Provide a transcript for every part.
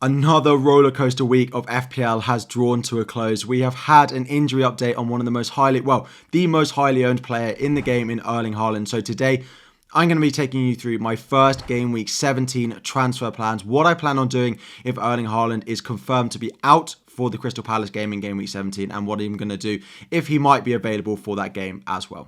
Another rollercoaster week of FPL has drawn to a close. We have had an injury update on one of the most highly owned player in the game in Erling Haaland. So today, I'm going to be taking you through my first game week 17 transfer plans, what I plan on doing if Erling Haaland is confirmed to be out for the Crystal Palace game in game week 17, and what I'm going to do if he might be available for that game as well.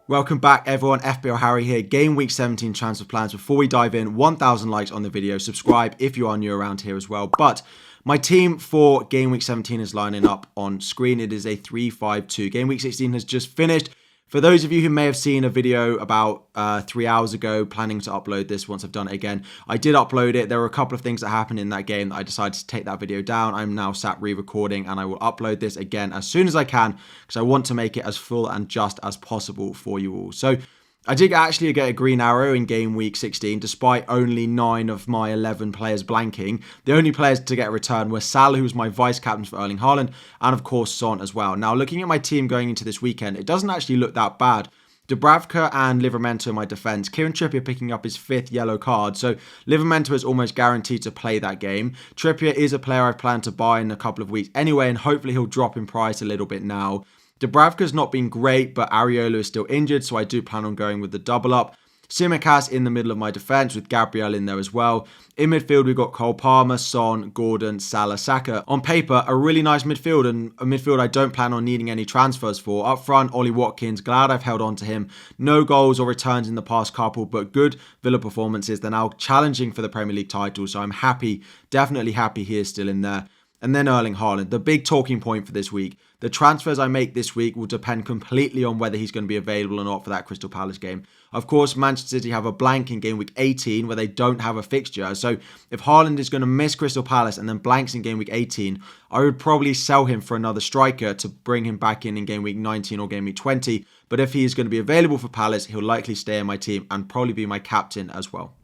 Welcome back everyone, FPL Harry here, game week 17 transfer plans. Before we dive in, 1,000 likes on the video, subscribe if you are new around here as well. But my team for game week 17 is lining up on screen. It is a 3-5-2. Game week 16 has just finished. For those of you who may have seen a video about 3 hours ago, planning to upload this once I've done it again, I did upload it. There were a couple of things that happened in that game that I decided to take that video down. I'm now sat re-recording and I will upload this again as soon as I can because I want to make it as full and just as possible for you all. So I did actually get a green arrow in game week 16, despite only 9 of my 11 players blanking. The only players to get a return were Salah, who was my vice-captain for Erling Haaland, and of course Son as well. Now, looking at my team going into this weekend, it doesn't actually look that bad. Dubravka and Livramento in my defence. Kieran Trippier picking up his 5th yellow card, so Livramento is almost guaranteed to play that game. Trippier is a player I've planned to buy in a couple of weeks anyway, and hopefully he'll drop in price a little bit now. Dubravka's not been great, but Areola is still injured, so I do plan on going with the double up. Tsimikas in the middle of my defence with Gabriel in there as well. In midfield, we've got Cole Palmer, Son, Gordon, Salah, Saka. On paper, a really nice midfield, and a midfield I don't plan on needing any transfers for. Up front, Ollie Watkins, glad I've held on to him. No goals or returns in the past couple, but good Villa performances. They're now challenging for the Premier League title, so I'm happy, definitely happy he is still in there. And then Erling Haaland, the big talking point for this week. The transfers I make this week will depend completely on whether he's going to be available or not for that Crystal Palace game. Of course, Manchester City have a blank in game week 18 where they don't have a fixture. So if Haaland is going to miss Crystal Palace and then blanks in game week 18, I would probably sell him for another striker to bring him back in game week 19 or game week 20. But if he is going to be available for Palace, he'll likely stay in my team and probably be my captain as well.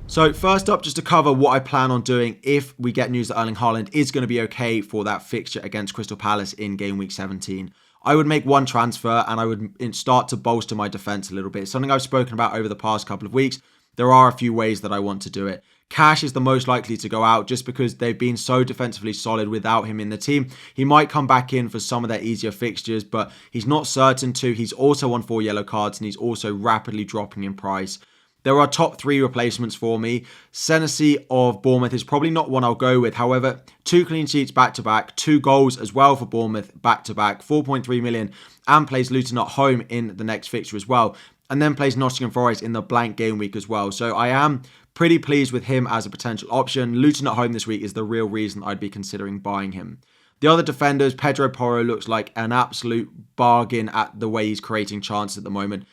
So first up, just to cover what I plan on doing if we get news that Erling Haaland is going to be okay for that fixture against Crystal Palace in game week 17. I would make one transfer and I would start to bolster my defence a little bit. It's something I've spoken about over the past couple of weeks. There are a few ways that I want to do it. Cash is the most likely to go out just because they've been so defensively solid without him in the team. He might come back in for some of their easier fixtures, but he's not certain to. He's also on 4 yellow cards and he's also rapidly dropping in price. There are top 3 replacements for me. Senesi of Bournemouth is probably not one I'll go with. However, 2 clean sheets back-to-back, 2 goals as well for Bournemouth back-to-back, 4.3 million, and plays Luton at home in the next fixture as well. And then plays Nottingham Forest in the blank game week as well. So I am pretty pleased with him as a potential option. Luton at home this week is the real reason I'd be considering buying him. The other defenders, Pedro Porro looks like an absolute bargain at the way he's creating chances at the moment.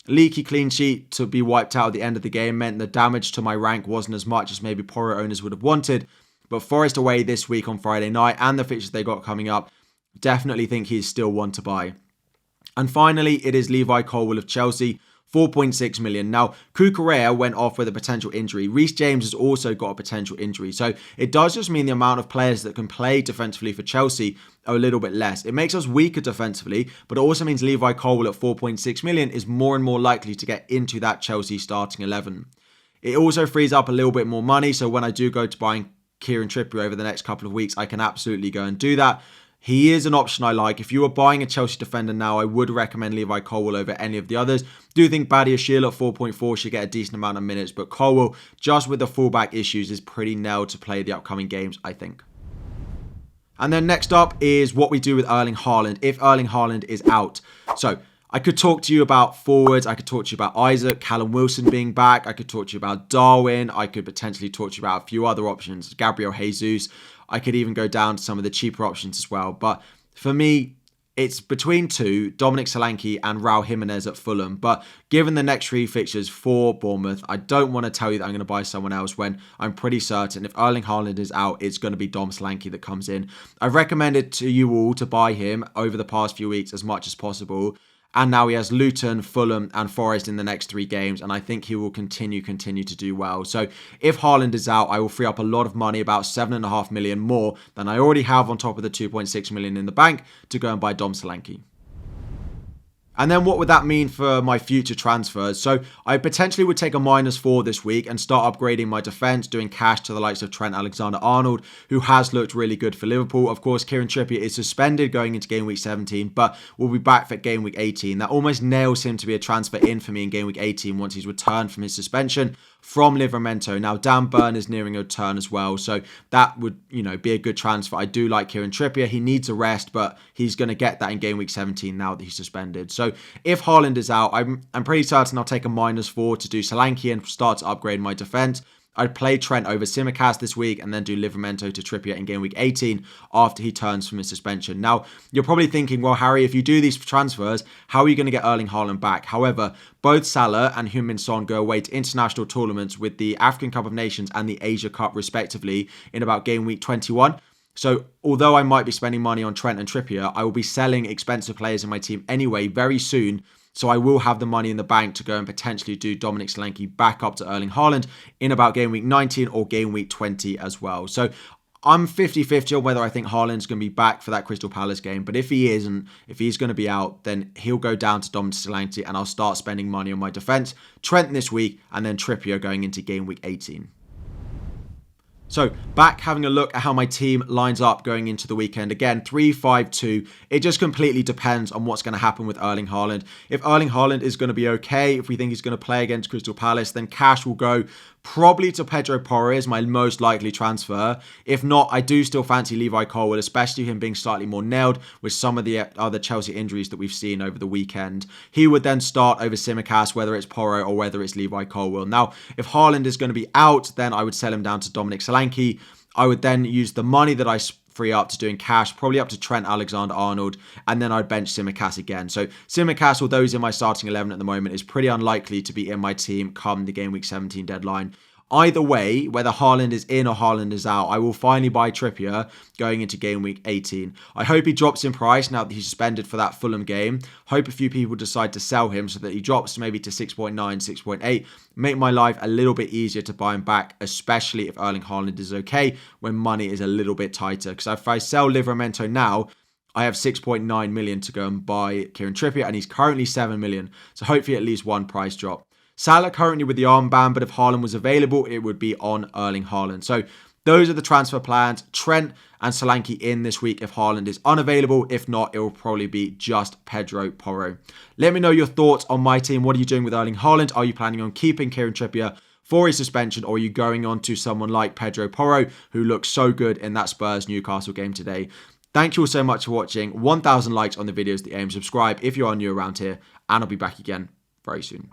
Leaky clean sheet to be wiped out at the end of the game meant the damage to my rank wasn't as much as maybe Porro owners would have wanted. But Forest away this week on Friday night and the fixtures they got coming up, definitely think he's still one to buy. And finally, it is Levi Colwill of Chelsea. 4.6 million. Now, Cucurella went off with a potential injury. Reece James has also got a potential injury. So it does just mean the amount of players that can play defensively for Chelsea are a little bit less. It makes us weaker defensively, but it also means Levi Colwill at 4.6 million is more and more likely to get into that Chelsea starting 11. It also frees up a little bit more money. So when I do go to buying Kieran Trippier over the next couple of weeks, I can absolutely go and do that. He is an option I like. If you are buying a Chelsea defender now, I would recommend Levi Colwill over any of the others. Do think Badiashile at 4.4 should get a decent amount of minutes, but Colwill, just with the fullback issues, is pretty nailed to play the upcoming games, I think. And then next up is what we do with Erling Haaland if Erling Haaland is out. So I could talk to you about forwards. I could talk to you about Isaac, Callum Wilson being back. I could talk to you about Darwin. I could potentially talk to you about a few other options. Gabriel Jesus. I could even go down to some of the cheaper options as well. But for me, it's between 2, Dominic Solanke and Raul Jimenez at Fulham. But given the next 3 fixtures for Bournemouth, I don't want to tell you that I'm going to buy someone else when I'm pretty certain if Erling Haaland is out, it's going to be Dom Solanke that comes in. I've recommended to you all to buy him over the past few weeks as much as possible. And now he has Luton, Fulham and Forest in the next 3 games. And I think he will continue to do well. So if Haaland is out, I will free up a lot of money, about 7.5 million more than I already have on top of the 2.6 million in the bank to go and buy Dom Solanke. And then what would that mean for my future transfers? So I potentially would take a -4 this week and start upgrading my defence, doing cash to the likes of Trent Alexander-Arnold, who has looked really good for Liverpool. Of course, Kieran Trippier is suspended going into game week 17, but will be back for game week 18. That almost nails him to be a transfer in for me in game week 18 once he's returned from his suspension from Livramento. Now, Dan Burn is nearing a return as well, so that would, be a good transfer. I do like Kieran Trippier. He needs a rest, but he's going to get that in game week 17 now that he's suspended. So if Haaland is out, I'm pretty certain I'll take a -4 to do Solanke and start to upgrade my defence. I'd play Trent over Tsimikas this week and then do Livramento to Trippier in game week 18 after he turns from his suspension. Now, you're probably thinking, well, Harry, if you do these transfers, how are you going to get Erling Haaland back? However, both Salah and Heung-min Son go away to international tournaments with the African Cup of Nations and the Asia Cup, respectively, in about game week 21. So although I might be spending money on Trent and Trippier, I will be selling expensive players in my team anyway very soon. So I will have the money in the bank to go and potentially do Dominic Solanke back up to Erling Haaland in about game week 19 or game week 20 as well. So I'm 50-50 on whether I think Haaland's going to be back for that Crystal Palace game. But if he isn't, if he's going to be out, then he'll go down to Dominic Solanke and I'll start spending money on my defence. Trent this week and then Trippier going into game week 18. So back having a look at how my team lines up going into the weekend. Again, 3-5-2. It just completely depends on what's going to happen with Erling Haaland. If Erling Haaland is going to be okay, if we think he's going to play against Crystal Palace, then cash will go probably to Pedro Porro as my most likely transfer. If not, I do still fancy Levi Colwill, especially him being slightly more nailed with some of the other Chelsea injuries that we've seen over the weekend. He would then start over Tsimikas, whether it's Porro or whether it's Levi Colwill. Now, if Haaland is going to be out, then I would sell him down to Dominic Solanke. I would then use the money that I free up to doing cash, probably up to Trent Alexander-Arnold, and then I'd bench Tsimikas again. So Tsimikas, although he's in my starting 11 at the moment, is pretty unlikely to be in my team come the game week 17 deadline. Either way, whether Haaland is in or Haaland is out, I will finally buy Trippier going into game week 18. I hope he drops in price now that he's suspended for that Fulham game. Hope a few people decide to sell him so that he drops maybe to 6.9, 6.8. Make my life a little bit easier to buy him back, especially if Erling Haaland is okay when money is a little bit tighter. Because if I sell Livramento now, I have 6.9 million to go and buy Kieran Trippier, and he's currently 7 million. So hopefully at least one price drop. Salah currently with the armband, but if Haaland was available, it would be on Erling Haaland. So those are the transfer plans. Trent and Solanke in this week if Haaland is unavailable. If not, it will probably be just Pedro Porro. Let me know your thoughts on my team. What are you doing with Erling Haaland? Are you planning on keeping Kieran Trippier for his suspension, or are you going on to someone like Pedro Porro, who looks so good in that Spurs-Newcastle game today? Thank you all so much for watching. 1,000 likes on the video is the aim. Subscribe if you are new around here, and I'll be back again very soon.